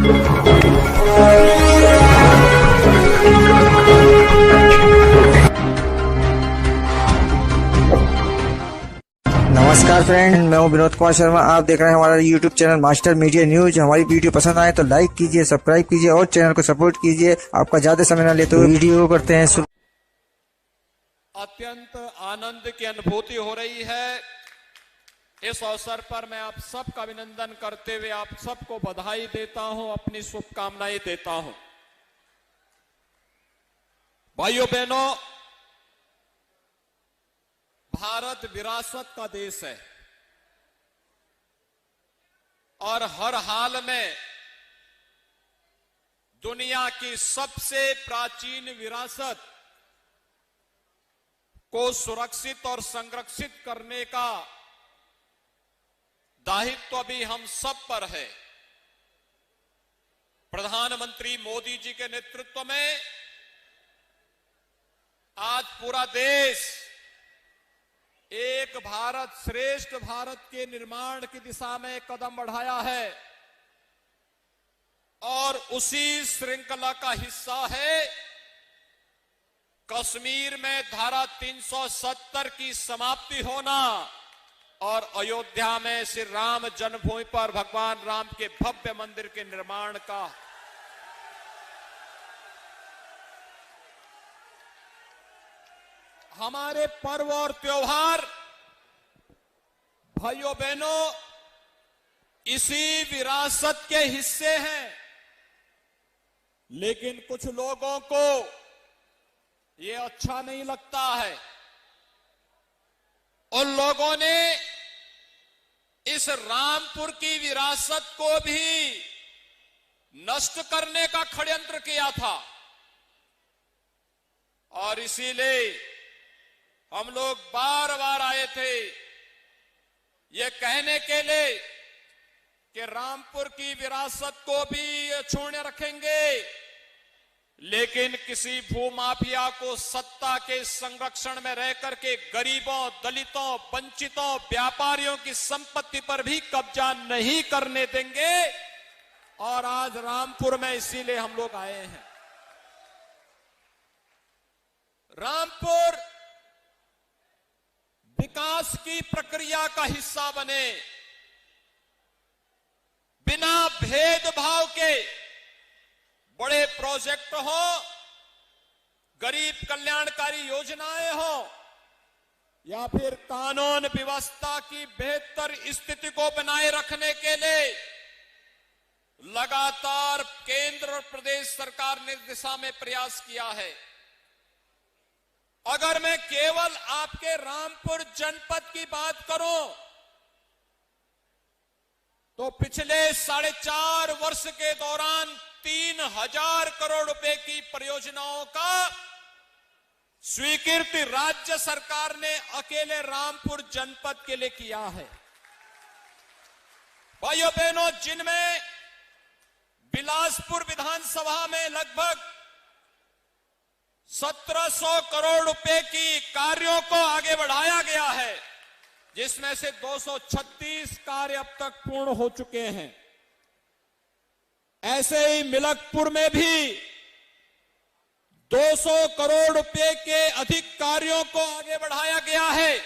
नमस्कार फ्रेंड, मैं हूं विनोद कुमार शर्मा। आप देख रहे हैं हमारा YouTube channel master media news. हमारी वीडियो पसंद आए तो लाइक कीजिए, सब्सक्राइब कीजिए और चैनल को सपोर्ट कीजिए। आपका ज्यादा समय न लेते हुए वीडियो करते हैं शुरू। अत्यंत आनंद की अनुभूति हो रही है। इस अवसर पर मैं आप सबका अभिनंदन करते हुए आप सबको बधाई देता हूं, अपनी शुभकामनाएं देता हूं। भाइयों बहनों, भारत विरासत का देश है और हर हाल में दुनिया की सबसे प्राचीन विरासत को सुरक्षित और संरक्षित करने का दायित्व भी हम सब पर है। प्रधानमंत्री मोदी जी के नेतृत्व में आज पूरा देश एक भारत श्रेष्ठ भारत के निर्माण की दिशा में कदम बढ़ाया है और उसी श्रृंखला का हिस्सा है कश्मीर में धारा 370 की समाप्ति होना और अयोध्या में श्री राम जन्मभूमि पर भगवान राम के भव्य मंदिर के निर्माण का। हमारे पर्व और त्योहार भाइयों बहनों इसी विरासत के हिस्से हैं, लेकिन कुछ लोगों को ये अच्छा नहीं लगता है। उन लोगों ने इस रामपुर की विरासत को भी नष्ट करने का षड्यंत्र किया था और इसीलिए हम लोग बार बार आए थे ये कहने के लिए कि रामपुर की विरासत को भी अक्षुण्ण रखेंगे, लेकिन किसी भूमाफिया को सत्ता के संरक्षण में रह करके गरीबों, दलितों, वंचितों, व्यापारियों की संपत्ति पर भी कब्जा नहीं करने देंगे। और आज रामपुर में इसीलिए हम लोग आए हैं। रामपुर विकास की प्रक्रिया का हिस्सा बने, बिना भेदभाव के बड़े प्रोजेक्ट हो, गरीब कल्याणकारी योजनाएं हो या फिर कानून व्यवस्था की बेहतर स्थिति को बनाए रखने के लिए लगातार केंद्र और प्रदेश सरकार ने दिशा में प्रयास किया है। अगर मैं केवल आपके रामपुर जनपद की बात करूं तो पिछले 4.5 वर्ष के दौरान 3000 करोड़ रुपए की परियोजनाओं का स्वीकृति राज्य सरकार ने अकेले रामपुर जनपद के लिए किया है। भाइयों बहनों, जिनमें बिलासपुर विधानसभा में लगभग 1700 करोड़ रुपए की कार्यों को आगे बढ़ाया गया है, जिसमें से 236 कार्य अब तक पूर्ण हो चुके हैं। ऐसे ही मिलकपुर में भी 200 करोड़ रुपए के अधिक कार्यों को आगे बढ़ाया गया है।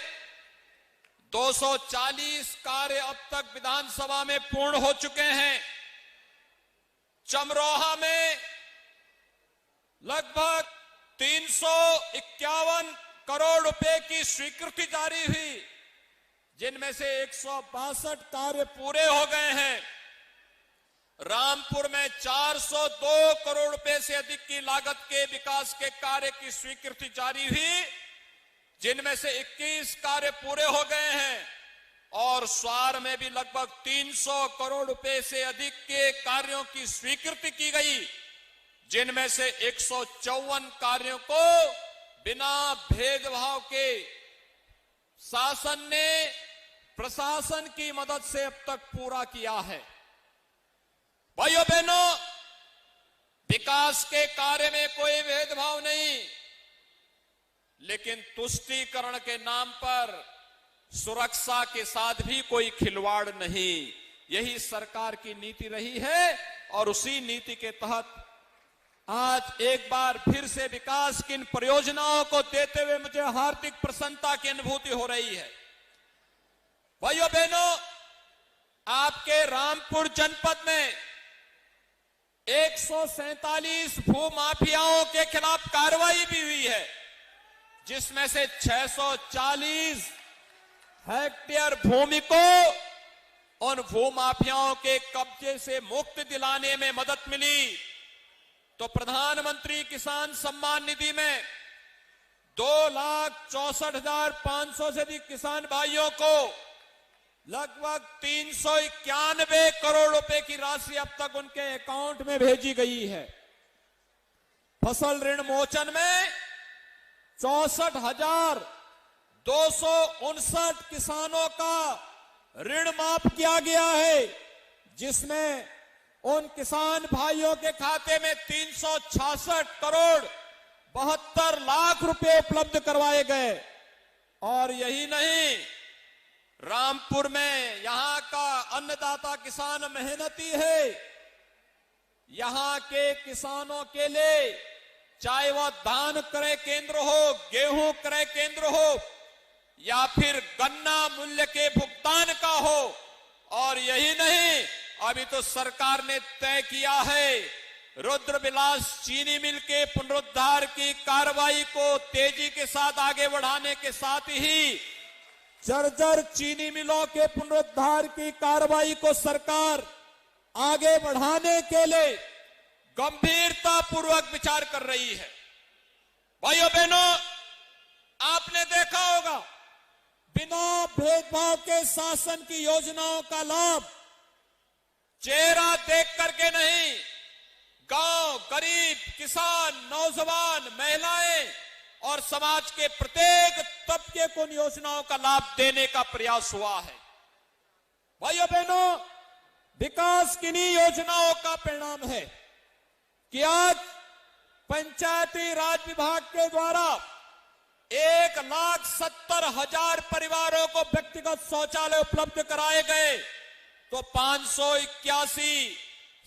240 कार्य अब तक विधानसभा में पूर्ण हो चुके हैं। चमरोहा में लगभग 351 करोड़ रुपए की स्वीकृति जारी हुई, जिनमें से 162 कार्य पूरे हो गए हैं। रामपुर में 402 करोड़ रुपए से अधिक की लागत के विकास के कार्य की स्वीकृति जारी हुई, जिनमें से 21 कार्य पूरे हो गए हैं। और स्वार में भी लगभग 300 करोड़ रुपए से अधिक के कार्यों की स्वीकृति की गई, जिनमें से 154 कार्यों को बिना भेदभाव के शासन ने प्रशासन की मदद से अब तक पूरा किया है। भाइयों बहनों, विकास के कार्य में कोई भेदभाव नहीं, लेकिन तुष्टीकरण के नाम पर सुरक्षा के साथ भी कोई खिलवाड़ नहीं। यही सरकार की नीति रही है और उसी नीति के तहत आज एक बार फिर से विकास की इन परियोजनाओं को देते हुए मुझे हार्दिक प्रसन्नता की अनुभूति हो रही है। भाइयों बहनों, आपके रामपुर जनपद में 147 भूमाफियाओं के खिलाफ कार्रवाई भी हुई है, जिसमें से 640 हेक्टेयर भूमि को उन भूमाफियाओं के कब्जे से मुक्त दिलाने में मदद मिली। तो प्रधानमंत्री किसान सम्मान निधि में 2,64,500 से अधिक किसान भाइयों को लगभग 391 करोड़ रुपए की राशि अब तक उनके अकाउंट में भेजी गई है। फसल ऋण मोचन में 64,259 किसानों का ऋण माफ किया गया है, जिसमें उन किसान भाइयों के खाते में 366 करोड़ 72 लाख रुपए उपलब्ध करवाए गए। और यही नहीं, रामपुर में यहां का अन्नदाता किसान मेहनती है। यहां के किसानों के लिए चाहे वह धान क्रय केंद्र हो, गेहूं क्रय केंद्र हो या फिर गन्ना मूल्य के भुगतान का हो। और यही नहीं, अभी तो सरकार ने तय किया है रुद्रविलास चीनी मिल के पुनरुद्धार की कार्रवाई को तेजी के साथ आगे बढ़ाने के साथ ही जर्जर चीनी मिलों के पुनरुद्धार की कार्रवाई को सरकार आगे बढ़ाने के लिए गंभीरता पूर्वक विचार कर रही है। भाइयों बहनों, आपने देखा होगा बिना भेदभाव के शासन की योजनाओं का लाभ चेहरा देख करके नहीं, गांव, गरीब, किसान, नौजवान, महिलाएं और समाज के प्रत्येक तबके को इन योजनाओं का लाभ देने का प्रयास हुआ है। भाइयों बहनों, विकास किन्हीं योजनाओं का परिणाम है कि आज पंचायती राज विभाग के द्वारा 1,70,000 परिवारों को व्यक्तिगत शौचालय उपलब्ध कराए गए, तो 581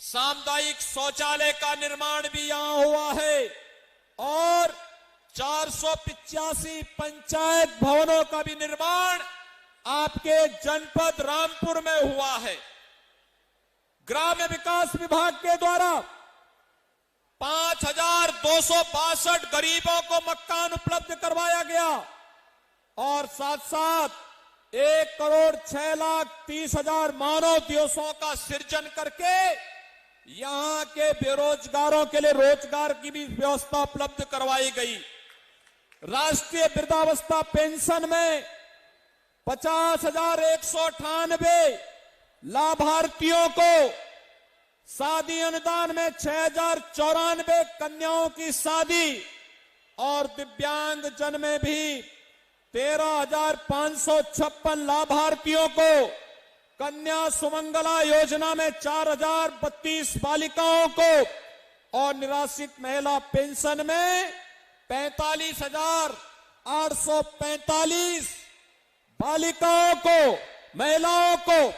सामुदायिक शौचालय का निर्माण भी यहां हुआ है और 485 पंचायत भवनों का भी निर्माण आपके जनपद रामपुर में हुआ है। ग्राम्य विकास विभाग के द्वारा 5,262 गरीबों को मकान उपलब्ध करवाया गया और साथ साथ 1,06,30,000 मानव दिवसों का सृजन करके यहां के बेरोजगारों के लिए रोजगार की भी व्यवस्था उपलब्ध करवाई गई। राष्ट्रीय वृद्धावस्था पेंशन में 50,198 लाभार्थियों को, शादी अनुदान में 6,094 कन्याओं की शादी और दिव्यांग जन में भी 13,556 लाभार्थियों को, कन्या सुमंगला योजना में 4,032 बालिकाओं को और निराश्रित महिला पेंशन में 45,845 बालिकाओं को, महिलाओं को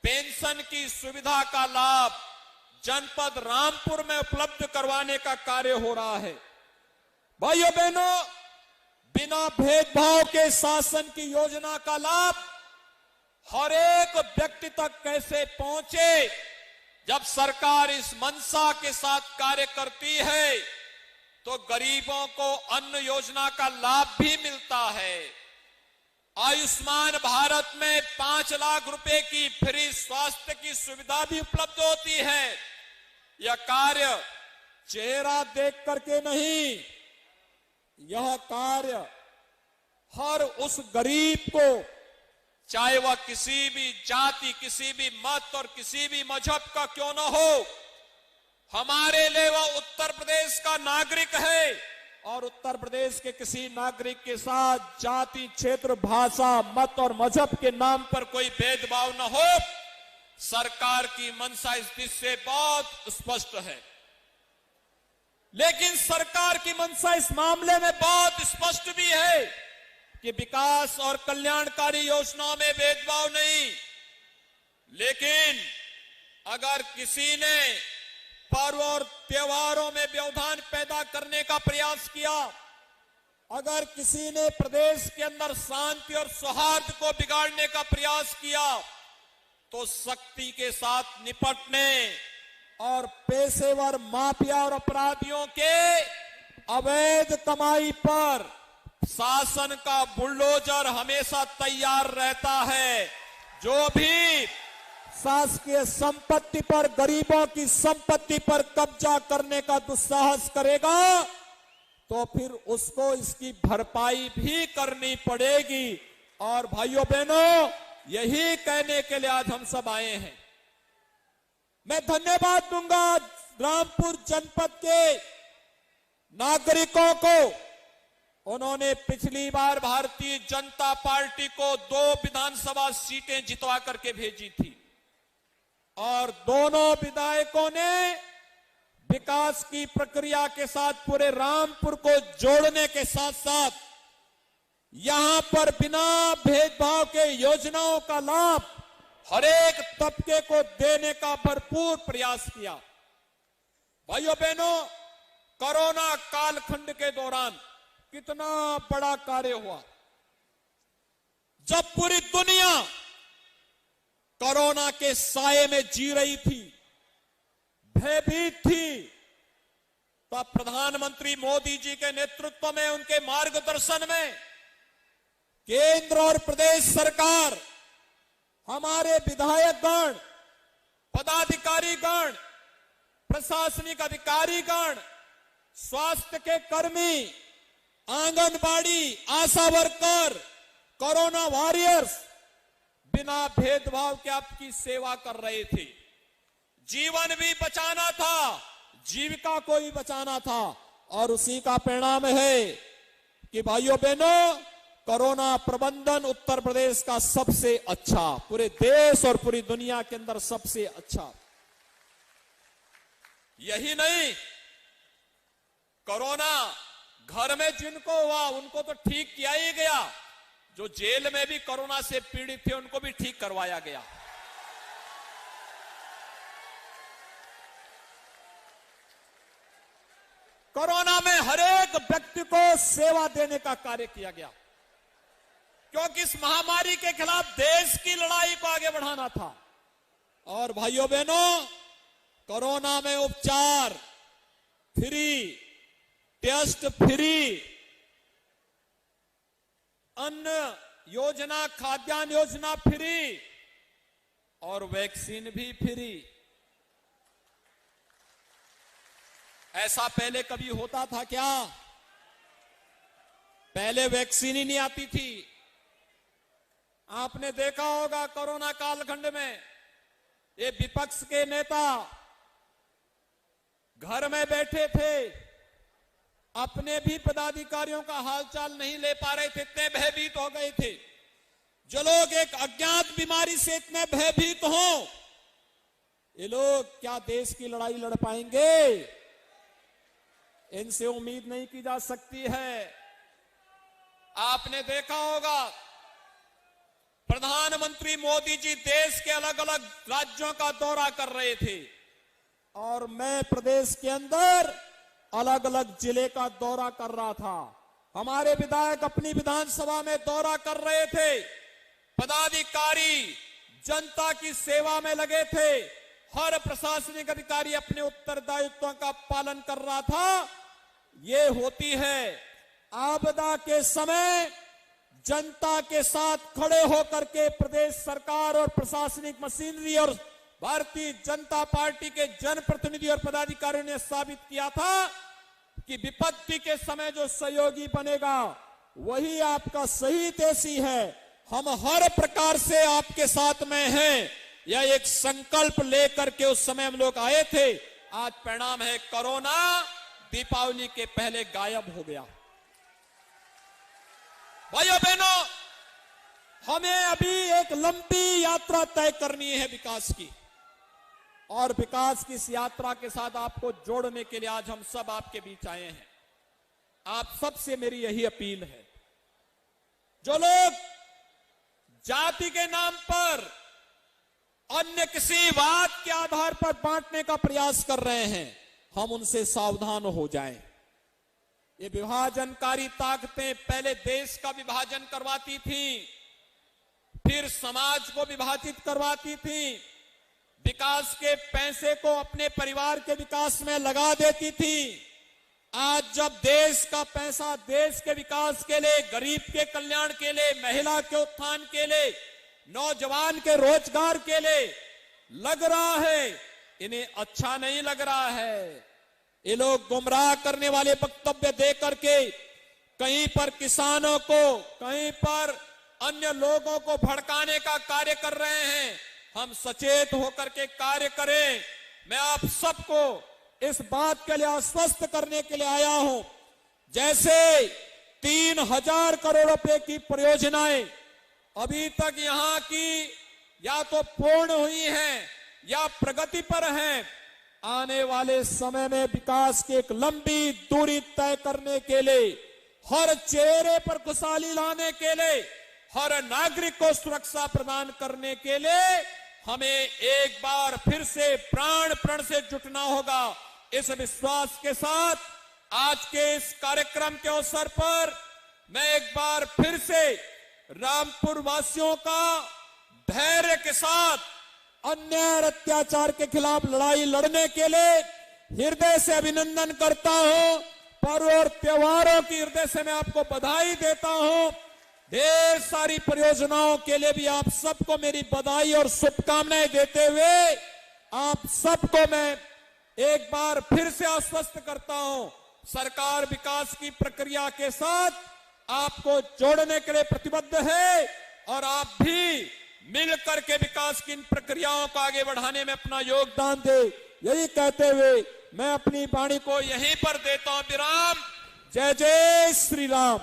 पेंशन की सुविधा का लाभ जनपद रामपुर में उपलब्ध करवाने का कार्य हो रहा है। भाइयों बहनों, बिना भेदभाव के शासन की योजना का लाभ हर एक व्यक्ति तक कैसे पहुंचे, जब सरकार इस मंशा के साथ कार्य करती है तो गरीबों को अन्न योजना का लाभ भी मिलता है। आयुष्मान भारत में 5 लाख रुपए की फ्री स्वास्थ्य की सुविधा भी उपलब्ध होती है। यह कार्य चेहरा देख करके नहीं, यह कार्य हर उस गरीब को, चाहे वह किसी भी जाति, किसी भी मत और किसी भी मजहब का क्यों न हो, हमारे लिए वह उत्तर प्रदेश का नागरिक है और उत्तर प्रदेश के किसी नागरिक के साथ जाति, क्षेत्र, भाषा, मत और मजहब के नाम पर कोई भेदभाव न हो। सरकार की मंशा इस दिशा से बहुत स्पष्ट है, लेकिन सरकार की मंशा इस मामले में बहुत स्पष्ट भी है कि विकास और कल्याणकारी योजनाओं में भेदभाव नहीं, लेकिन अगर किसी ने पर्व और त्योहारों में व्यवधान पैदा करने का प्रयास किया, अगर किसी ने प्रदेश के अंदर शांति और सौहार्द को बिगाड़ने का प्रयास किया, तो सख्ती के साथ निपटने और पेशेवर माफिया और अपराधियों के अवैध कमाई पर शासन का बुलडोजर हमेशा तैयार रहता है। जो भी शासकीय संपत्ति पर, गरीबों की संपत्ति पर कब्जा करने का दुस्साहस करेगा, तो फिर उसको इसकी भरपाई भी करनी पड़ेगी। और भाइयों बहनों, यही कहने के लिए आज हम सब आए हैं। मैं धन्यवाद दूंगा रामपुर जनपद के नागरिकों को। उन्होंने पिछली बार भारतीय जनता पार्टी को 2 विधानसभा सीटें जितवा करके भेजी थी और दोनों विधायकों ने विकास की प्रक्रिया के साथ पूरे रामपुर को जोड़ने के साथ साथ यहां पर बिना भेदभाव के योजनाओं का लाभ हर एक तबके को देने का भरपूर प्रयास किया। भाइयों बहनों, कोरोना कालखंड के दौरान कितना बड़ा कार्य हुआ। जब पूरी दुनिया कोरोना के साये में जी रही थी, भयभीत थी, तब प्रधानमंत्री मोदी जी के नेतृत्व में, उनके मार्गदर्शन में केंद्र और प्रदेश सरकार, हमारे विधायकगण, पदाधिकारीगण, प्रशासनिक अधिकारीगण, स्वास्थ्य के कर्मी, आंगनबाड़ी, आशा वर्कर, कोरोना वॉरियर्स बिना भेदभाव के आपकी सेवा कर रहे थे। जीवन भी बचाना था, जीविका को भी बचाना था और उसी का परिणाम है कि भाइयों बहनों, कोरोना प्रबंधन उत्तर प्रदेश का सबसे अच्छा, पूरे देश और पूरी दुनिया के अंदर सबसे अच्छा। यही नहीं, कोरोना घर में जिनको हुआ उनको तो ठीक किया ही गया, जो जेल में भी कोरोना से पीड़ित थे उनको भी ठीक करवाया गया। कोरोना में हर एक व्यक्ति को सेवा देने का कार्य किया गया, क्योंकि इस महामारी के खिलाफ देश की लड़ाई को आगे बढ़ाना था। और भाइयों बहनों, कोरोना में उपचार फ्री, टेस्ट फ्री, अन्न योजना, खाद्यान्न योजना फ्री और वैक्सीन भी फ्री। ऐसा पहले कभी होता था क्या? पहले वैक्सीन ही नहीं आती थी। आपने देखा होगा कोरोना कालखंड में ये विपक्ष के नेता घर में बैठे थे, अपने भी पदाधिकारियों का हालचाल नहीं ले पा रहे थे, इतने भयभीत हो गए थे। जो लोग एक अज्ञात बीमारी से इतने भयभीत हों, ये लोग क्या देश की लड़ाई लड़ पाएंगे? इनसे उम्मीद नहीं की जा सकती है। आपने देखा होगा प्रधानमंत्री मोदी जी देश के अलग अलग राज्यों का दौरा कर रहे थे और मैं प्रदेश के अंदर अलग अलग जिले का दौरा कर रहा था। हमारे विधायक अपनी विधानसभा में दौरा कर रहे थे, पदाधिकारी जनता की सेवा में लगे थे, हर प्रशासनिक अधिकारी अपने उत्तरदायित्वों का पालन कर रहा था। ये होती है आपदा के समय जनता के साथ खड़े होकर के प्रदेश सरकार और प्रशासनिक मशीनरी और भारतीय जनता पार्टी के जनप्रतिनिधि और पदाधिकारियों ने साबित किया था कि विपत्ति के समय जो सहयोगी बनेगा वही आपका सही देशी है। हम हर प्रकार से आपके साथ में हैं, यह एक संकल्प लेकर के उस समय हम लोग आए थे। आज परिणाम है, कोरोना दीपावली के पहले गायब हो गया। भाइयों बहनों, हमें अभी एक लंबी यात्रा तय करनी है विकास की, और विकास की इस यात्रा के साथ आपको जोड़ने के लिए आज हम सब आपके बीच आए हैं। आप सबसे मेरी यही अपील है, जो लोग जाति के नाम पर अन्य किसी बात के आधार पर बांटने का प्रयास कर रहे हैं, हम उनसे सावधान हो जाएं। ये विभाजनकारी ताकतें पहले देश का विभाजन करवाती थी, फिर समाज को विभाजित करवाती थी, विकास के पैसे को अपने परिवार के विकास में लगा देती थी। आज जब देश का पैसा देश के विकास के लिए, गरीब के कल्याण के लिए, महिला के उत्थान के लिए, नौजवान के रोजगार के लिए लग रहा है, इन्हें अच्छा नहीं लग रहा है। ये लोग गुमराह करने वाले वक्तव्य दे करके कहीं पर किसानों को, कहीं पर अन्य लोगों को भड़काने का कार्य कर रहे हैं। हम सचेत होकर के कार्य करें। मैं आप सबको इस बात के लिए आश्वस्त करने के लिए आया हूं, जैसे 3000 करोड़ रुपए की परियोजनाएं अभी तक यहां की या तो पूर्ण हुई हैं या प्रगति पर हैं। आने वाले समय में विकास की एक लंबी दूरी तय करने के लिए, हर चेहरे पर खुशहाली लाने के लिए, हर नागरिक को सुरक्षा प्रदान करने के लिए हमें एक बार फिर से प्राण प्रण से जुटना होगा। इस विश्वास के साथ आज के इस कार्यक्रम के अवसर पर मैं एक बार फिर से रामपुर वासियों का धैर्य के साथ अन्याय और अत्याचार के खिलाफ लड़ाई लड़ने के लिए हृदय से अभिनंदन करता हूं। पर्व और त्योहारों की हृदय से मैं आपको बधाई देता हूं। ढेर सारी परियोजनाओं के लिए भी आप सबको मेरी बधाई और शुभकामनाएं देते हुए आप सबको मैं एक बार फिर से आश्वस्त करता हूं, सरकार विकास की प्रक्रिया के साथ आपको जोड़ने के लिए प्रतिबद्ध है और आप भी मिलकर के विकास की इन प्रक्रियाओं को आगे बढ़ाने में अपना योगदान दे। यही कहते हुए मैं अपनी वाणी को यहीं पर देता हूं विराम। जय जय श्री राम।